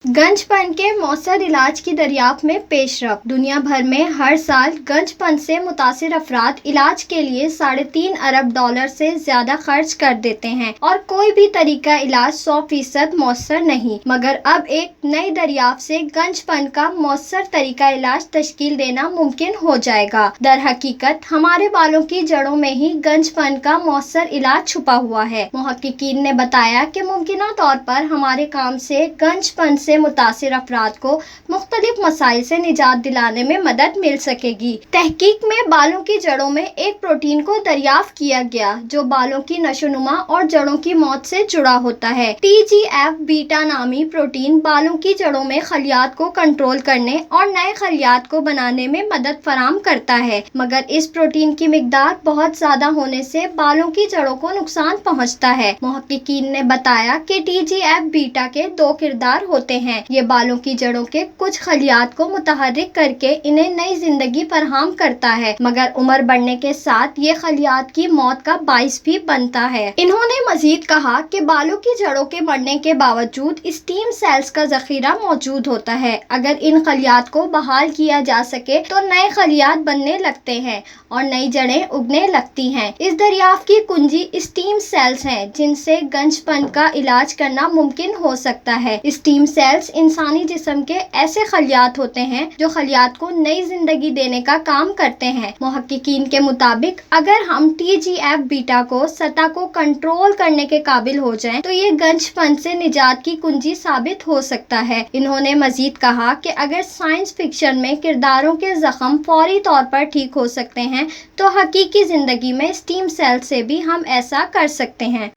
गंजपन के मौसर इलाज की दरियाफ्त में पेशरफ। दुनिया भर में हर साल गंजपन से मुतासिर अफराद इलाज के लिए $3.5 अरब से ज्यादा खर्च कर देते हैं और कोई भी तरीका इलाज 100% मौसर नहीं। मगर अब एक नई दरियाफ्त से गंजपन का मौसर तरीका इलाज तश्कील देना मुमकिन हो जाएगा। दर हकीकत हमारे बालों की जड़ों में ही गंजपन का मौसर इलाज छुपा हुआ है। मुहक्किकीन ने बताया कि मुमकिना तौर पर हमारे काम से गंजपन से मुतासिर अफराद को मुख्तलिफ मसाइल से निजात दिलाने में मदद मिल सकेगी। तहकीक में बालों की जड़ों में एक प्रोटीन को दरियाफ्त किया गया जो बालों की नशोनुमा और जड़ों की मौत से जुड़ा होता है। TGF बीटा नामी प्रोटीन बालों की जड़ों में खलियात को कंट्रोल करने और नए खलियात को बनाने में मदद फराम करता है, मगर इस प्रोटीन की मिकदार बहुत ज्यादा होने से बालों की जड़ों को नुकसान पहुंचता है। मुहक्किकीन ने बताया कि TGF बीटा के 2 किरदार होते हैं। ये बालों की जड़ों के कुछ खलियात को मुतहर्रिक करके इन्हें नई जिंदगी फराहम करता है, मगर उम्र बढ़ने के साथ ये खलियात की मौत का बाइस भी बनता है। इन्होंने मजीद कहा कि बालों की जड़ों के मरने के बावजूद स्टीम सेल्स का जखीरा मौजूद होता है। अगर इन खलियात को बहाल किया जा सके तो नए खलियात बनने लगते हैं और नई जड़ें उगने लगती हैं। इस दरियाफ्त की कुंजी स्टीम सेल्स हैं, जिनसे गंजपन का इलाज करना मुमकिन हो सकता है। स्टीम सेल्स इंसानी जिस्म के ऐसे खलियात होते हैं जो खलियात को नई जिंदगी देने का काम करते हैं। मुहक्किकीन के मुताबिक अगर हम TGF बीटा को सतह को कंट्रोल करने के काबिल हो जाएं, तो ये गंजपन से निजात की कुंजी साबित हो सकता है। इन्होंने मजीद कहा कि अगर साइंस फिक्शन में किरदारों के जख्म फौरी तौर पर ठीक हो सकते हैं, तो हकीकी जिंदगी में स्टीम सेल से भी हम ऐसा कर सकते हैं।